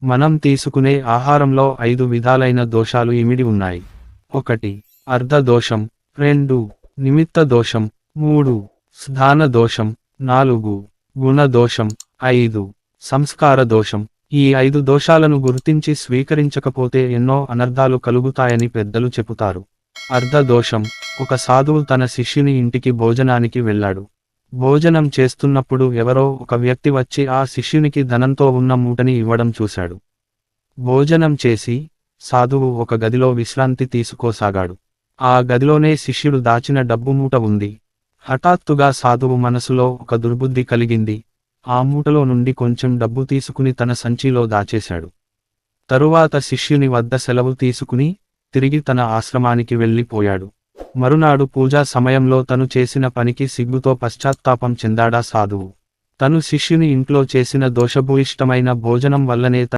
మనం తీసుకునే ఆహారంలో 5 విధాలైన దోషాలు ఇమిడి ఉన్నాయి. 1. అర్ధ దోషం. 2. నిమిత్త దోషం. 3. స్థాన దోషం. 4. గుణ దోషం. 5. సంస్కార దోషం. ఈ 5 దోషాలను గుర్తించి స్వీకరించకపోతే ఎన్నో అనర్థాలు కలుగుతాయని పెద్దలు చెబుతారు. అర్ధ దోషం. ఒక సాధువు తన శిష్యుని ఇంటికి భోజనానికి వెళ్ళాడు. భోజనం చేస్తున్నప్పుడు ఎవరో ఒక వ్యక్తి వచ్చి ఆ శిష్యునికి ధనంతో ఉన్న మూటని ఇవ్వడం చూశాడు. భోజనం చేసి సాధువు ఒక గదిలో విశ్రాంతి తీసుకోసాగాడు. ఆ గదిలోనే శిష్యుడు దాచిన డబ్బు మూట ఉంది. హఠాత్తుగా సాధువు మనసులో ఒక దుర్బుద్ధి కలిగింది. ఆ మూటలో నుండి కొంచెం డబ్బు తీసుకుని తన సంచిలో దాచేశాడు. తరువాత శిష్యుని వద్ద సెలవు తీసుకుని తిరిగి తన ఆశ్రమానికి వెళ్ళిపోయాడు. మరునాడు పూజా సమయంలో తను చేసిన పనికి సిగ్గుతో పశ్చాత్తాపం చెందాడా సాధువు. తను శిష్యుని ఇంట్లో చేసిన దోషభూయిష్టమైన భోజనం వల్లనే